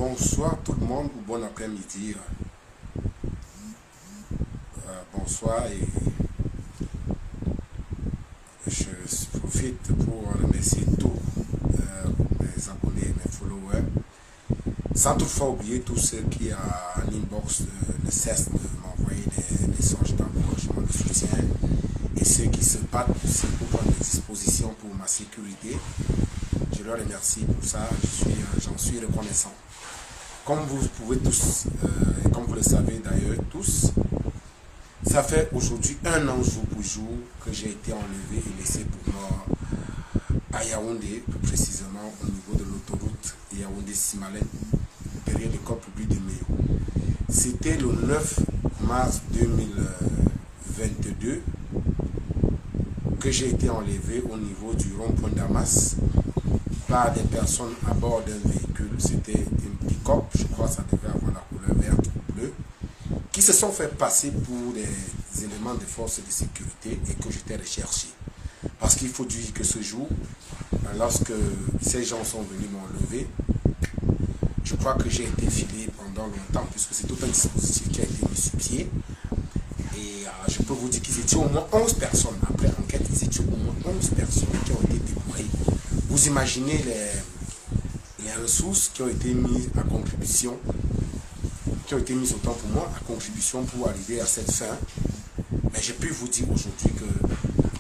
Bonsoir tout le monde ou bon après-midi. Bonsoir et je profite pour remercier tous mes abonnés, mes followers, sans toutefois oublier tous ceux qui en inbox ne cessent de m'envoyer des messages d'encouragement, de soutien, et ceux qui se battent aussi pour prendre des dispositions pour ma sécurité. Je leur remercie pour ça, j'en suis reconnaissant. Comme vous pouvez tous, et comme vous le savez d'ailleurs tous, ça fait aujourd'hui 1 an jour pour jour que j'ai été enlevé et laissé pour mort à Yaoundé, plus précisément au niveau de l'autoroute Yaoundé-Simalène, derrière l'école publique de Meyo. C'était le 9 mars 2022 que j'ai été enlevé au niveau du rond-point d'Amas par des personnes à bord d'un véhicule. C'était une pick-up, je crois que ça devait avoir la couleur verte ou bleue, qui se sont fait passer pour des éléments de force de sécurité et que j'étais recherché. Parce qu'il faut dire que ce jour, lorsque ces gens sont venus m'enlever, je crois que j'ai été filé pendant longtemps, puisque c'est tout un dispositif qui a été mis sur pied. Et je peux vous dire qu'ils étaient au moins 11 personnes. Après enquête, ils étaient au moins 11 personnes qui ont été déployées. Vous imaginez les ressources qui ont été mises à contribution, qui ont été mises autant pour moi, à contribution pour arriver à cette fin. Mais je peux vous dire aujourd'hui que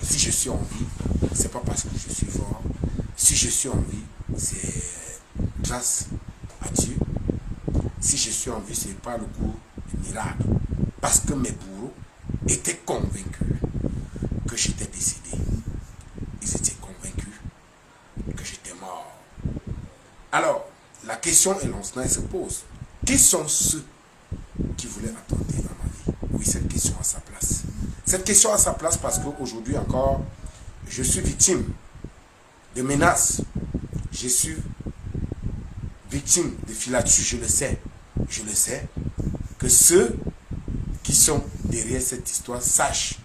si je suis en vie, c'est pas parce que je suis fort. Si je suis en vie, c'est grâce à Dieu. Si je suis en vie, c'est pas le coup du miracle. Parce que mes bourreaux étaient convaincus que j'étais décédé. Ils étaient convaincus que j'étais mort. Alors, la question est lancée, elle se pose. Qui sont ceux qui voulaient attenter à ma vie? Oui, cette question a sa place. Cette question a sa place parce qu'aujourd'hui encore, je suis victime de menaces. Je suis victime de filatures, je le sais. Je le sais. Que ceux qui sont derrière cette histoire sachent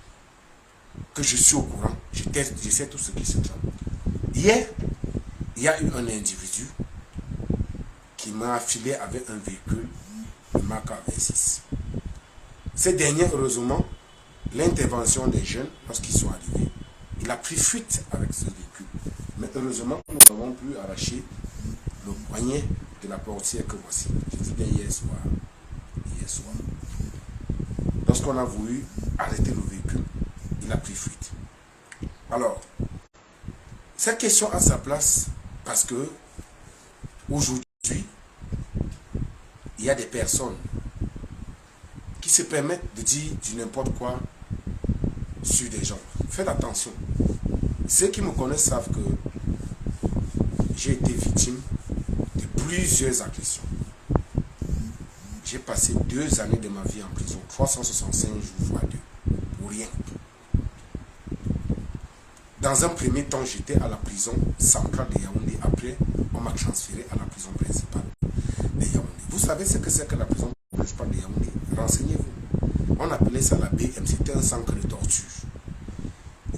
que je suis au courant. Je sais tout ce qui se trame. Hier, il y a eu un individu qui m'a affilé avec un véhicule de marque A26. Ces derniers, heureusement, l'intervention des jeunes, lorsqu'ils sont arrivés, il a pris fuite avec ce véhicule. Mais heureusement, nous avons pu arracher le poignet de la portière que voici. Je dis bien hier soir. Hier soir. Lorsqu'on a voulu arrêter le véhicule, il a pris fuite. Alors, cette question a sa place parce que aujourd'hui, il y a des personnes qui se permettent de dire du n'importe quoi sur des gens. Faites attention. Ceux qui me connaissent savent que j'ai été victime de plusieurs agressions. J'ai passé 2 années de ma vie en prison, 365 jours fois 2, pour rien. Dans un premier temps, j'étais à la prison centrale de Yaoundé. Après, on m'a transféré à la prison principale de Yaoundé. Vous savez ce que c'est que la prison principale de Yaoundé? Renseignez-vous. On appelait ça la BM, c'était un centre de torture.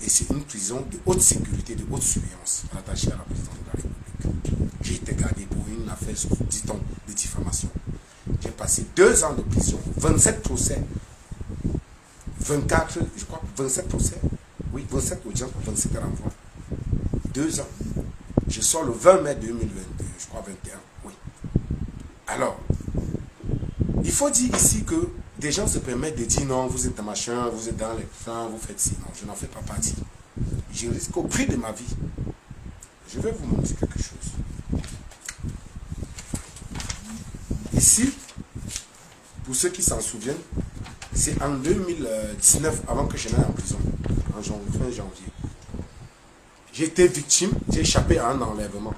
Et c'est une prison de haute sécurité, de haute surveillance, rattachée à la présidence de la République. J'ai été gardé pour une affaire, dit-on, de diffamation. J'ai passé 2 ans de prison, 27 procès, 24, je crois, 27 procès, oui, 27 audiences, 27 renvois. 2 ans. Je sors le 20 mai 2022, je crois 21, oui. Alors, il faut dire ici que des gens se permettent de dire non, vous êtes un machin, vous êtes dans les flancs, vous faites ci. Non, je n'en fais pas partie. Je risque au prix de ma vie. Je vais vous montrer quelque chose. Ici, pour ceux qui s'en souviennent, c'est en 2019, avant que je n'aille en prison, en fin janvier. J'ai été victime, j'ai échappé à un enlèvement.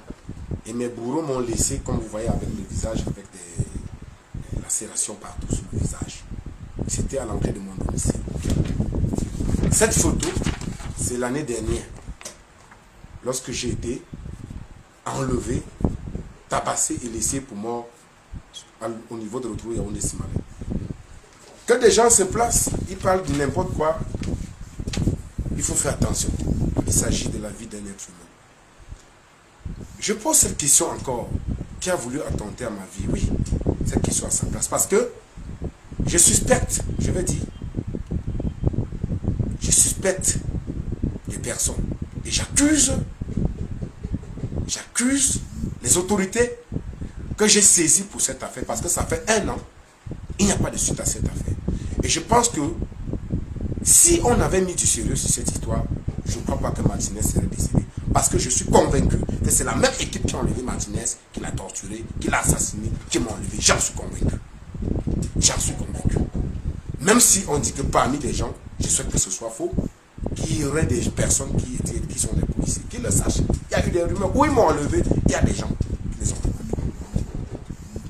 Et mes bourreaux m'ont laissé, comme vous voyez, avec le visage, avec des lacérations partout sur le visage. C'était à l'entrée de mon domicile. Cette photo, c'est l'année dernière, lorsque j'ai été enlevé, tabassé et laissé pour mort au niveau de l'autoroute Yaoundé-Simalène. Que des gens se placent, ils parlent de n'importe quoi, il faut faire attention. Il s'agit de la vie d'un être humain. Je pose cette question encore. qui a voulu attenter à ma vie, oui, c'est qu'il soit à sa place. Parce que je suspecte, je vais dire, je suspecte des personnes. Et j'accuse les autorités que j'ai saisies pour cette affaire. Parce que ça fait 1 an, il n'y a pas de suite à cette affaire. Et je pense que si on avait mis du sérieux sur cette histoire, je ne crois pas que Martinez serait décédé. Parce que je suis convaincu que c'est la même équipe qui a enlevé Martinez, qui l'a torturé, qui l'a assassiné, qui m'a enlevé. J'en suis convaincu. J'en suis convaincu. Même si on dit que parmi les gens, je souhaite que ce soit faux, qu'il y aurait des personnes qui sont des policiers, qui le sachent. Il y a eu des rumeurs où ils m'ont enlevé, il y a des gens qui les ont enlevés.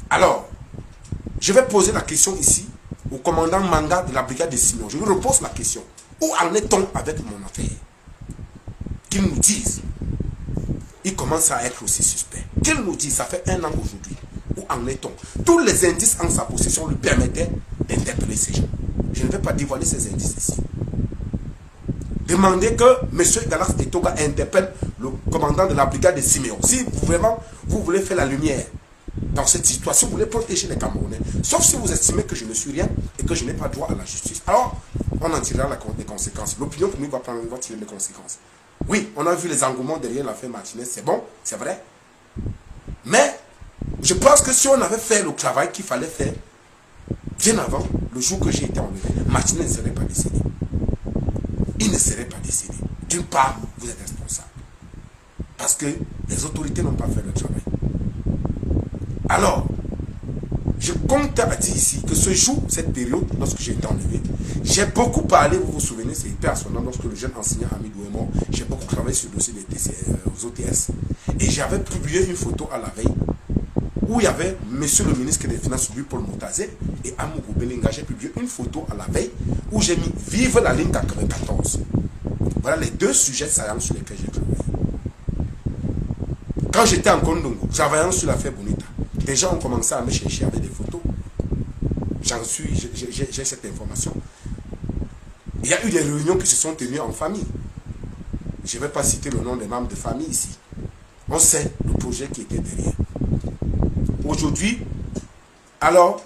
Alors, je vais poser la question ici au commandant Manga de la brigade de Simeon. Je lui repose la question. Où en est-on avec mon affaire? Qu'ils nous disent. Il commence à être aussi suspect. Qu'ils nous disent, ça fait 1 an aujourd'hui. Où en est-on? Tous les indices en sa possession lui permettaient d'interpeller ces gens. Je ne vais pas dévoiler ces indices ici. Demandez que M. Galax Etoga interpelle le commandant de la brigade de Simeon. Si vraiment vous voulez faire la lumière dans cette histoire, si vous voulez protéger les Camerounais, sauf si vous estimez que je ne suis rien et que je n'ai pas droit à la justice, alors on en tirera les conséquences. L'opinion publique va tirer les conséquences. Oui, on a vu les engouements derrière l'affaire Martinez, c'est bon, c'est vrai. Mais je pense que si on avait fait le travail qu'il fallait faire bien avant, le jour que j'ai été enlevé, Martinez ne serait pas décédé. Il ne serait pas décédé. D'une part, vous êtes responsable. Parce que les autorités n'ont pas fait le travail. Alors, je compte à dire ici que ce jour, cette période, lorsque j'ai été enlevé, j'ai beaucoup parlé, vous vous souvenez, c'est hyper assonant, lorsque le jeune enseignant Hamidou est mort, j'ai beaucoup travaillé sur le dossier des OTS. Et j'avais publié une photo à la veille où il y avait monsieur le ministre des Finances, Louis-Paul Moutazé, et Amourou Belinga. J'ai publié une photo à la veille où j'ai mis Vive la ligne 94. Voilà les 2 sujets saillants sur lesquels j'ai travaillé. Quand j'étais en Kondongo, travaillant sur l'affaire Bonita, des gens ont commencé à me chercher avec des photos. J'ai cette information. Il y a eu des réunions qui se sont tenues en famille. Je ne vais pas citer le nom des membres de famille ici. On sait le projet qui était derrière. Aujourd'hui, alors,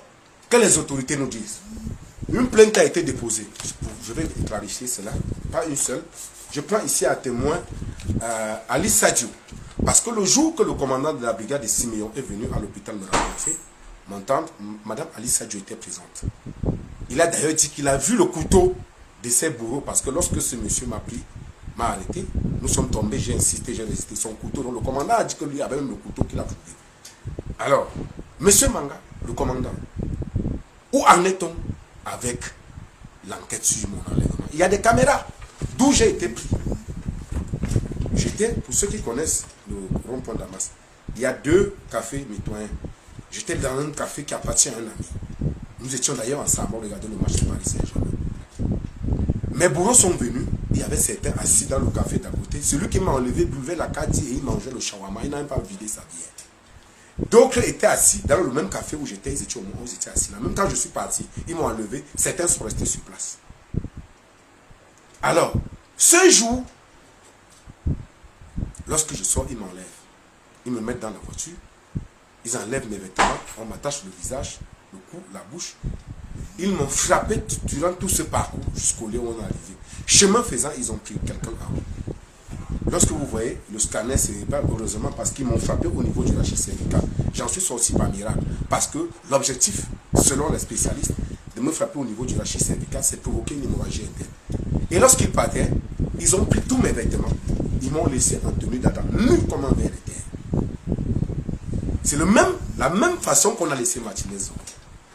que les autorités nous disent. Une plainte a été déposée. Je vais clarifier cela. Pas une seule. Je prends ici à témoin Ali Sadio. Parce que le jour que le commandant de la brigade de Simeon est venu à l'hôpital me rencontrer, mon tante, Madame Ali Sadio était présente. Il a d'ailleurs dit qu'il a vu le couteau de ses bourreaux parce que lorsque ce monsieur m'a arrêté, nous sommes tombés, j'ai insisté, j'ai résisté son couteau. Donc le commandant a dit que lui avait même le couteau qu'il a trouvé. Alors, monsieur Manga, le commandant, où en est-on avec l'enquête sur mon enlèvement? Il y a des caméras d'où j'ai été pris. J'étais, pour ceux qui connaissent le rond-point Damas, il y a 2 cafés mitoyens. J'étais dans un café qui appartient à un ami. Nous étions d'ailleurs ensemble, on regardait le match de Paris Saint-Germain. Mes bourreaux sont venus, il y avait certains assis dans le café d'à côté. Celui qui m'a enlevé buvait la kadi et il mangeait le shawarma, il n'a même pas vidé sa bière. D'autres étaient assis dans le même café où j'étais, ils étaient au moment où j'étais assis là. Même quand je suis parti, ils m'ont enlevé, certains sont restés sur place. Alors, ce jour, lorsque je sors, ils m'enlèvent. Ils me mettent dans la voiture, ils enlèvent mes vêtements, on m'attache le visage, le cou, la bouche. Ils m'ont frappé durant tout ce parcours jusqu'au lieu où on est arrivé. Chemin faisant, ils ont pris quelqu'un en haut. Lorsque vous voyez, le scanner cérébral, heureusement, parce qu'ils m'ont frappé au niveau du rachis cervical, j'en suis sorti par miracle. Parce que l'objectif, selon les spécialistes, de me frapper au niveau du rachis cervical, c'est provoquer une hémorragie interne. Et lorsqu'ils partaient, ils ont pris tous mes vêtements. Ils m'ont laissé en tenue d'Adam, nu comme un ver de terre. C'est la même façon qu'on a laissé Martinez,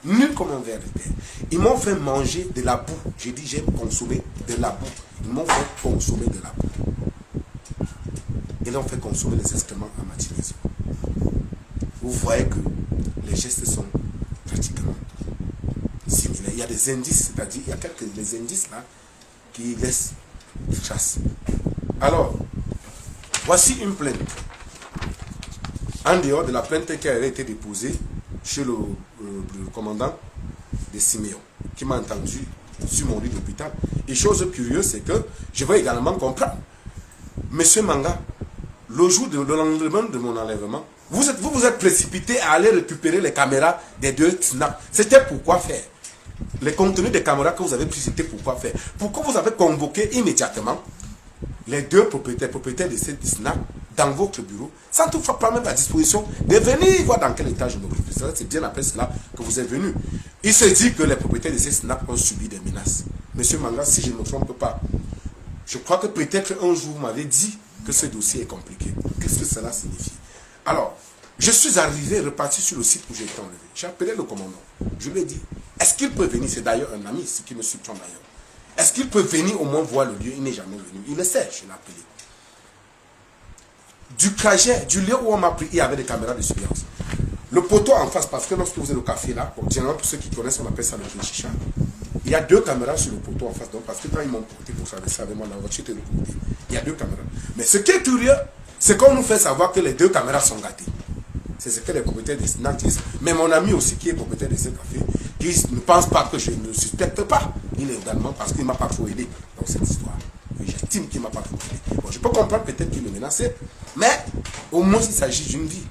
nu comme un ver de terre. Ils m'ont fait manger de la boue. J'ai dit, j'aime consommer de la boue. Ils m'ont fait consommer de la boue. Ils ont fait consommer les excréments à Martinez. Vous voyez que les gestes sont pratiquement similaires. Il y a des indices, c'est-à-dire il y a des indices là qui laissent des traces. Alors, voici une plainte. En dehors de la plainte qui a été déposée chez le commandant de Simeon, qui m'a entendu sur mon lit d'hôpital. Et chose curieuse, c'est que je veux également comprendre. Monsieur Manga le jour de le lendemain de mon enlèvement, vous vous êtes précipité à aller récupérer les caméras des deux snaps. C'était pourquoi faire? Les contenus des caméras que vous avez pris, c'était pourquoi faire? Pourquoi vous avez convoqué immédiatement les deux propriétaires de ces snaps dans votre bureau, sans toutefois prendre même la disposition de venir voir dans quel état je me trouve? C'est bien après cela que vous êtes venu. Il se dit que les propriétaires de ces snaps ont subi des menaces. Monsieur Manga, si je ne me trompe pas, je crois que peut-être un jour vous m'avez dit que ce dossier est compliqué. Qu'est-ce que cela signifie? Alors, je suis arrivé, reparti sur le site où j'ai été enlevé. J'ai appelé le commandant. Je lui ai dit, est-ce qu'il peut venir? C'est d'ailleurs un ami, ce qui me surprend d'ailleurs. Est-ce qu'il peut venir au moins voir le lieu? Il n'est jamais venu. Il le sait, je l'ai appelé. Du trajet, du lieu où on m'a pris, il y avait des caméras de surveillance. Le poteau en face, parce que lorsque vous êtes au café là, généralement pour ceux qui connaissent, on appelle ça le chicha. Il y a deux caméras sur le poteau en face. Donc, parce que quand ils m'ont porté pour traverser avec moi, la voiture était de côté. Il y a deux caméras. Mais ce qui est curieux, c'est qu'on nous fait savoir que les deux caméras sont gâtées. C'est ce que les propriétaires des snacks disent. Mais mon ami aussi, qui est propriétaire de ce café, qui ne pense pas que je ne suspecte pas. Il est également parce qu'il ne m'a pas trop aidé dans cette histoire. J'estime qu'il ne m'a pas trop aidé. Bon, je peux comprendre peut-être qu'il me menaçait, mais au moins il s'agit d'une vie.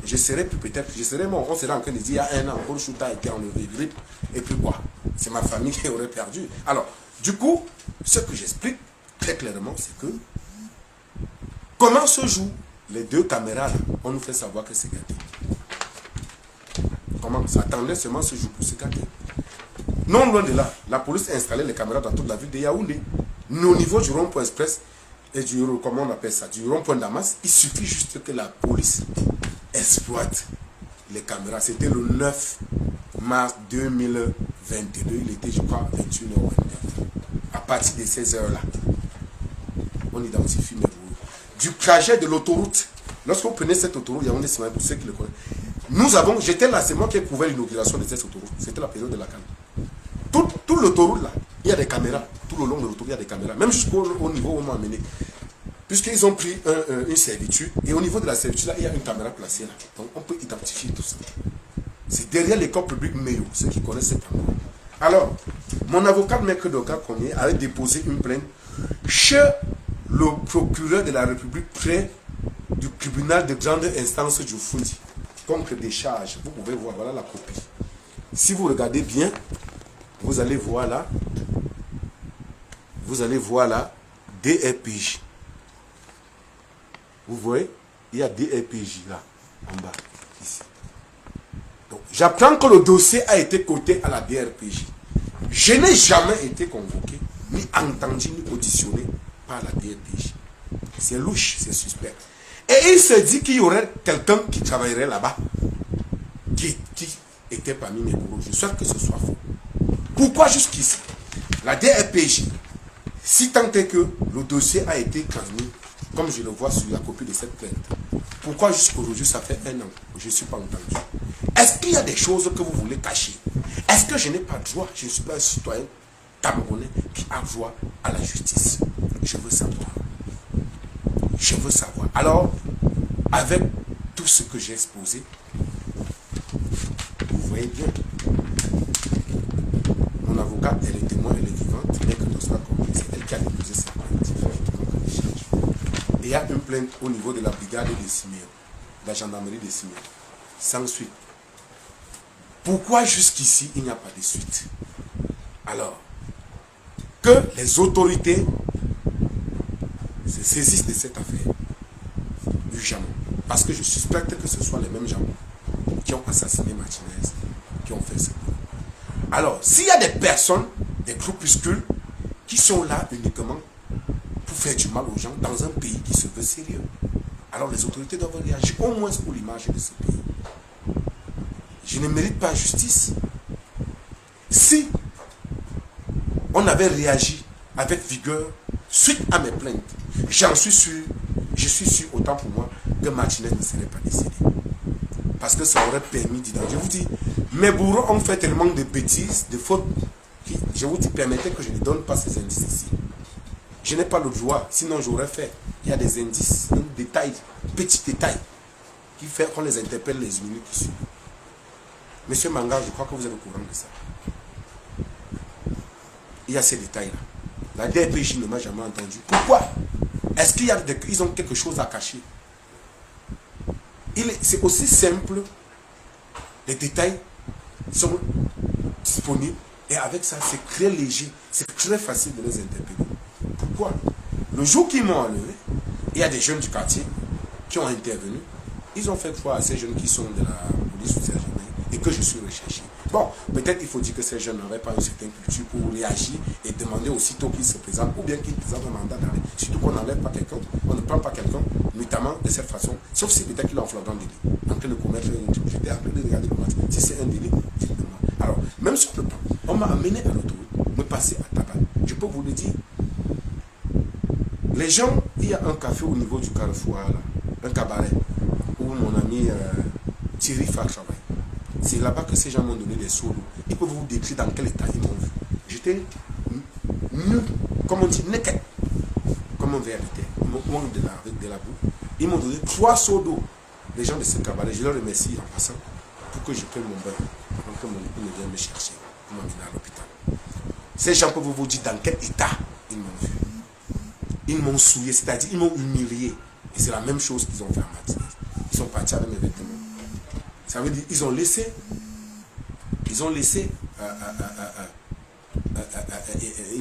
Je serais plus peut-être, on serait en train de dire il y a un an, Paul Chouta a été enlevé, grippe, et puis quoi? C'est ma famille qui aurait perdu. Alors, du coup, ce que j'explique très clairement, c'est que comment se jouent les deux caméras là? On nous fait savoir que c'est gâté. Comment? Ça attendait seulement ce jour pour se gâter. Non loin de là, la police a installé les caméras dans toute la ville de Yaoundé. Nous, au niveau du rond-point express et du, comment on appelle ça, du rond-point Damas, il suffit juste que la police exploite les caméras. C'était le 9 mars 2022. Il était, je crois, 21h24. À partir de ces heures-là, on identifie mes roues. Du trajet de l'autoroute, lorsque vous prenez cette autoroute, Yaoundé, c'est pour ceux qui le connaissent. Nous avons, j'étais là, c'est moi qui ai couvert l'inauguration de cette autoroute. C'était la période de la canne. Tout l'autoroute là, il y a des caméras. Tout le long de l'autoroute, il y a des caméras. Même jusqu'au niveau où on m'a amené. Puisqu'ils ont pris une servitude. Et au niveau de la servitude là, il y a une caméra placée là. Donc on peut identifier tout ça. C'est derrière l'école publique Meyo, ceux qui connaissent cet endroit. Alors, mon avocat, Maître Doka Komié, avait déposé une plainte chez le procureur de la République près du tribunal de grande instance du Fundi. Contre des charges. Vous pouvez voir, voilà la copie. Si vous regardez bien, vous allez voir là, DRPJ. Vous voyez, il y a DRPJ là, en bas, ici. Donc, j'apprends que le dossier a été coté à la DRPJ. Je n'ai jamais été convoqué, ni entendu, ni auditionné par la DRPJ. C'est louche, c'est suspect. Et il se dit qu'il y aurait quelqu'un qui travaillerait là-bas, qui était parmi mes bourreaux. Je souhaite que ce soit faux. Pourquoi jusqu'ici? La DRPJ, si tant est que le dossier a été transmis, comme je le vois sur la copie de cette plainte, pourquoi jusqu'aujourd'hui, ça fait un an, je ne suis pas entendu? Est-ce qu'il y a des choses que vous voulez cacher? Est-ce que je n'ai pas droit? Je ne suis pas un citoyen camerounais qui a droit à la justice. Je veux savoir. Je veux savoir. Alors, avec tout ce que j'ai exposé, vous voyez bien, mon avocat, elle est témoin, elle est vivante, mais que tout soit compris, c'est elle qui a déposé cette plainte. Et il y a une plainte au niveau de la brigade de Siméon, de la gendarmerie de Siméon, sans suite. Pourquoi jusqu'ici, il n'y a pas de suite? Alors, que les autorités se saisissent de cette affaire, urgemment. Parce que je suspecte que ce soit les mêmes gens qui ont assassiné Martinez, qui ont fait ça. Alors, s'il y a des personnes, des groupuscules, qui sont là uniquement pour faire du mal aux gens dans un pays qui se veut sérieux, alors les autorités doivent réagir au moins pour l'image de ce pays. Je ne mérite pas justice. Si on avait réagi avec vigueur suite à mes plaintes, j'en suis sûr, je suis sûr autant pour moi que Martinez ne serait pas décédé. Parce que ça aurait permis d'identifier. Je vous dis, mes bourreaux ont fait tellement de bêtises, de fautes, qui, je vous dis, permettez que je ne donne pas ces indices ici. Je n'ai pas le droit, sinon j'aurais fait. Il y a des indices, un détail, petits détails, qui fait qu'on les interpelle les minutes qui suivent. Monsieur Manga, je crois que vous êtes au courant de ça. Il y a ces détails-là. La DRPJ ne m'a jamais entendu. Pourquoi? Est-ce qu'ils ont quelque chose à cacher? C'est aussi simple, les détails sont disponibles, et avec ça, c'est très léger, c'est très facile de les interpeller. Pourquoi? Le jour qu'ils m'ont enlevé, il y a des jeunes du quartier qui ont intervenu. Ils ont fait croire à ces jeunes qui sont de la police ou de et que je suis recherché. Bon, peut-être il faut dire que ces jeunes n'auraient pas une certaine culture pour réagir et demander aussitôt qu'ils se présentent, ou bien qu'ils présentent un mandat d'arrêt. Surtout qu'on n'enlève pas quelqu'un, on ne prend pas quelqu'un, notamment de cette façon, sauf si peut-être qu'il est en flagrant délit, en train de commettre une crime. J'étais en train de regarder comment, si c'est un délit, dites-moi. Alors, même sur le plan, on m'a amené à l'autoroute, me passer à tabac. Je peux vous le dire. Les gens, il y a un café au niveau du carrefour, là, un cabaret, où mon ami Thierry Fa travaille. C'est là-bas que ces gens m'ont donné des solos. Ils peuvent vous décrire dans quel état ils m'ont vu. J'étais nu, comme on dit, naked, comme un verre de terre. Ils m'ont oint avec de la boue. Ils m'ont donné 3 seaux d'eau. Les gens de ce cabaret, je leur remercie en passant pour que je prenne mon bain. Avant que mon époux ne vienne me chercher pour m'amener à l'hôpital. Ces gens peuvent vous dire dans quel état ils m'ont vu. Ils m'ont souillé, c'est-à-dire ils m'ont humilié. Et c'est la même chose qu'ils ont fait en matinée. Ils sont partis avec mes vêtements. Ça veut dire ils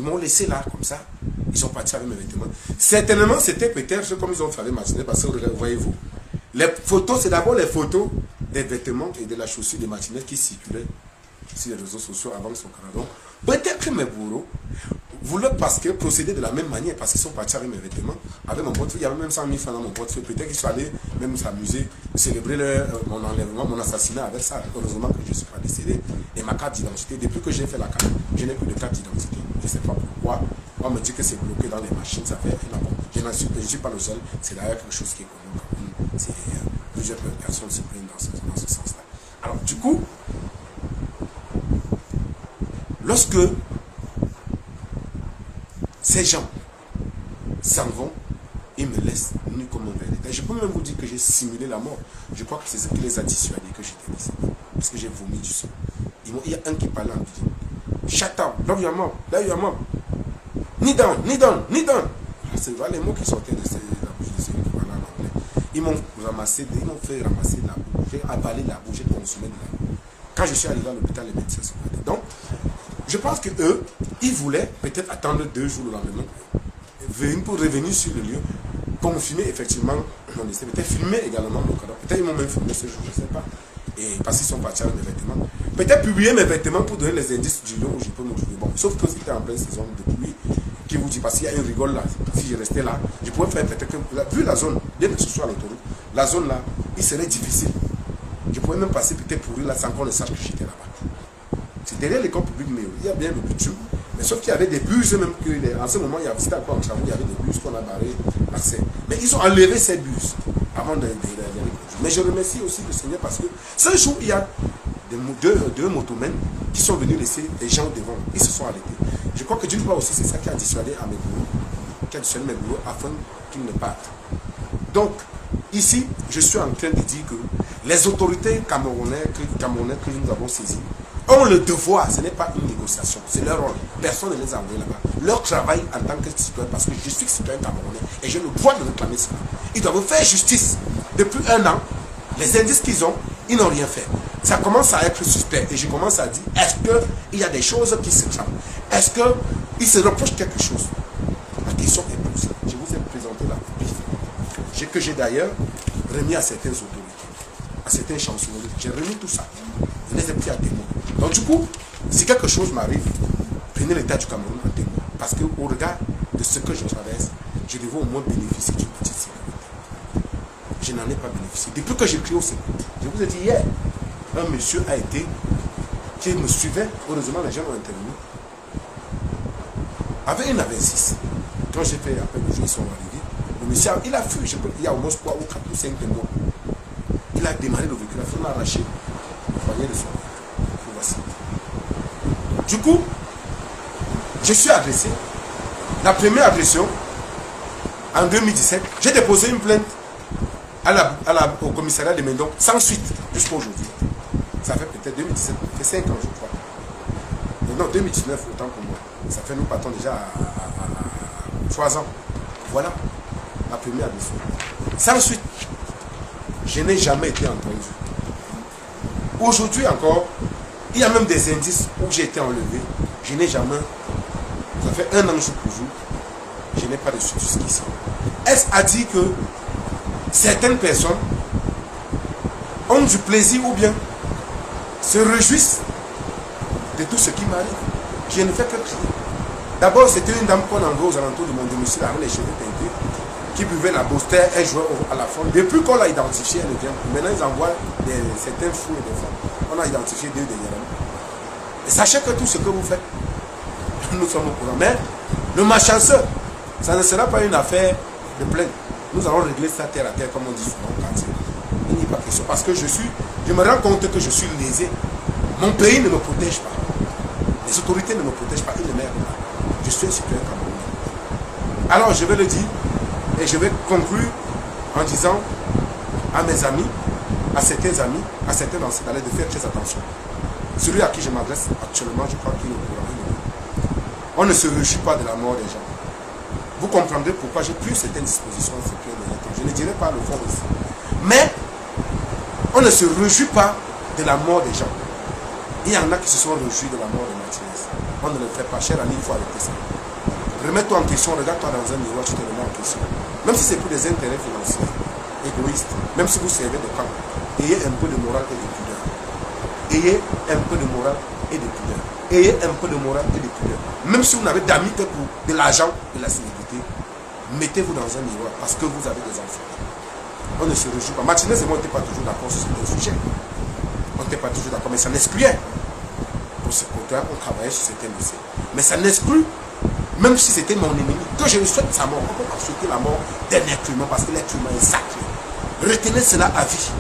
m'ont laissé là, comme ça. Ils sont partis avec mes vêtements. Certainement, c'était peut-être comme ils ont fait avec matinée, parce que, voyez-vous, les photos, c'est d'abord les photos des vêtements et de la chaussure de matinée qui circulaient sur les réseaux sociaux avant son Canada. Peut-être que mes bourreaux voulaient procéder de la même manière, parce qu'ils sont partis avec mes vêtements, avec mon portefeuille. Il y avait même 100 000 francs dans mon portefeuille. Peut-être qu'ils sont allés même s'amuser, célébrer mon enlèvement, mon assassinat avec ça. Heureusement que je ne suis pas décédé. Et ma carte d'identité, depuis que j'ai fait la carte, je n'ai plus de carte d'identité. Je ne sais pas pourquoi. On me dit que c'est bloqué dans les machines, ça fait un bon. Je ne suis pas le seul, c'est d'ailleurs quelque chose qui est connu. Plusieurs personnes se plaignent dans ce sens-là. Alors, du coup, lorsque ces gens s'en vont, ils me laissent nu comme un verre de terre. Je peux même vous dire que j'ai simulé la mort. Je crois que c'est ce qui les a dissuadés que j'étais décédé. Parce que j'ai vomi du sang. Il y a un qui parlait en disant, shut up, là you are mort, là you are mort. Knee down, knee down, knee down. C'est les mots qui sortaient de la bouche de celui qui parlait en anglais. Ils m'ont fait ramasser la boue. J'ai avalé la boue, j'ai consommé de la boue. Quand je suis arrivé à l'hôpital, les médecins sont partis. Donc, je pense qu'eux, ils voulaient peut-être attendre 2 jours le lendemain pour revenir sur le lieu, confirmer effectivement mon décès, peut-être filmer également mon cadavre. Peut-être ils m'ont même filmé ce jour, je ne sais pas. Et parce qu'ils sont partis avec mes vêtements. Peut-être publier mes vêtements pour donner les indices du lieu où je peux me trouver. Bon, sauf que c'était en pleine saison de pluie, qui vous dit, parce qu'il y a une rigole là, si je restais là, je pourrais faire peut-être que, vu la zone, bien que ce soit à l'autoroute, la zone là, il serait difficile. Je pourrais même passer peut-être pour là sans qu'on ne sache que j'étais là-bas. C'est derrière l'école publique, mais il y a bien le bitume. Mais sauf qu'il y avait des bus, même qu'en ce moment, c'était encore en travaux, il y avait des bus qu'on a barré l'accès. Mais ils ont enlevé ces bus avant de mais je remercie aussi le Seigneur parce que ce jour, il y a deux motomens qui sont venus laisser les gens devant. Ils se sont arrêtés. Je crois que d'une part aussi, c'est ça qui a dissuadé à mes bourreaux, qui a dissuadé mes bourreaux afin qu'ils ne partent. Donc, ici, je suis en train de dire que les autorités camerounaises que nous avons saisies ont le devoir, ce n'est pas une négociation, c'est leur rôle. Personne ne les a envoyés là-bas. Leur travail en tant que citoyen, parce que je suis citoyen camerounais et j'ai le droit de réclamer cela. Ils doivent faire justice. Depuis 1 an, les indices qu'ils ont, ils n'ont rien fait. Ça commence à être suspect et je commence à dire, est-ce qu'il y a des choses qui se trament? Est-ce qu'ils se reprochent quelque chose? La question est posée. Je vous ai présenté la copie que j'ai d'ailleurs remis à certaines autorités, à certains chanceliers. J'ai remis tout ça. Je les ai pris à témoin. Donc du coup, si quelque chose m'arrive, prenez l'état du Cameroun à témoin. Parce qu'au regard de ce que je traverse, je devais au moins bénéficier d'une petite sécurité. Je n'en ai pas bénéficié. Depuis que j'ai pris au secours, je vous ai dit hier, un monsieur a été, qui me suivait, heureusement les gens ont intervenu, avec une A26. Quand j'ai fait appel aux gens, ils sont arrivés. Le monsieur, il a fui, il y a au moins 3 ou 4 ou 5 mois. Il a démarré le véhicule, il a arraché le poignet de son véhicule. Voici. Du coup, je suis agressé. La première agression, en 2017, j'ai déposé une plainte au commissariat de Mendon sans suite jusqu'à aujourd'hui. Ça fait peut-être 2017, ça fait 5 ans je crois. Non, 2019 autant pour moi. Ça fait nous partons déjà à 3 ans. Voilà la première agression. Sans suite. Je n'ai jamais été entendu. Aujourd'hui encore, il y a même des indices où j'ai été enlevé. Je n'ai jamais. Ça fait 1 an jour pour jour. Je n'ai pas de suite jusqu'ici. Est-ce à dire que certaines personnes ont du plaisir ou bien se réjouissent de tout ce qui m'arrive? Je ne fais que prier. D'abord, c'était une dame qu'on envoie aux alentours de mon domicile avec les cheveux teintés, qui buvait la Bostère, elle jouait à la fond. Depuis qu'on l'a identifié, elle ne vient plus. Maintenant, ils envoient certains fous et des femmes. On a identifié 2 dernièrement. Et sachez que tout ce que vous faites, nous sommes au courant. Mais le malchanceux, ça ne sera pas une affaire de plainte. Nous allons régler ça terre à terre, comme on dit souvent au quartier. Il n'y a pas question. Parce que je me rends compte que je suis lésé. Mon pays ne me protège pas. Les autorités ne me protègent pas. Ils ne m'aident pas. Je suis un citoyen camerounais. Alors je vais le dire et je vais conclure en disant à mes amis, à certains amis, à certains enseignants de faire très attention. Celui à qui je m'adresse actuellement, je crois qu'il est au courant. On ne se réjouit pas de la mort des gens. Vous comprendrez pourquoi j'ai pris certaines dispositions ces derniers temps. Je ne dirai pas le fond ici. Mais on ne se réjouit pas de la mort des gens. Il y en a qui se sont réjouis de la mort de Martinez. On ne le fait pas, cher ami, il faut arrêter ça. Remets-toi en question, regarde-toi dans un miroir, tu te remets en question. Même si c'est pour des intérêts financiers, égoïstes, même si vous servez de camp, ayez un peu de morale et de pudeur. Ayez un peu de morale et de pudeur. Ayez un peu de morale et de pudeur. Même si vous n'avez d'amis que pour de l'argent, de la célébrité, mettez-vous dans un miroir parce que vous avez des enfants. On ne se réjouit pas. Martinez et moi, on n'était pas toujours d'accord sur certains sujets. On n'était pas toujours d'accord, mais ça n'excluait. Pour ce côté-là, on travaillait sur certains dossiers. Mais ça n'exclut, même si c'était mon ennemi, que je lui souhaite sa mort. On peut pas souhaiter la mort d'un être humain parce que l'être humain est sacré. Retenez cela à vie.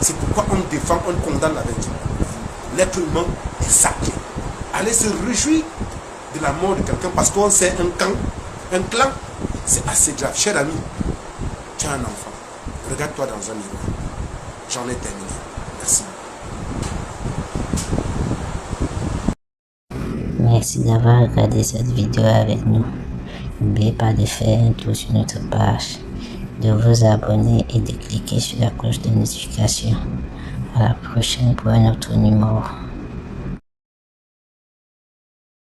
C'est pourquoi on défend, on condamne la vérité. L'être humain est sacré. Allez se réjouir de la mort de quelqu'un parce qu'on sait un clan, c'est assez grave. Cher ami, tu as un enfant. Regarde-toi dans un miroir. J'en ai terminé. Merci. Merci d'avoir regardé cette vidéo avec nous. N'oubliez pas de faire un tour sur notre page, de vous abonner et de cliquer sur la cloche de notification. À la prochaine pour un autre numéro.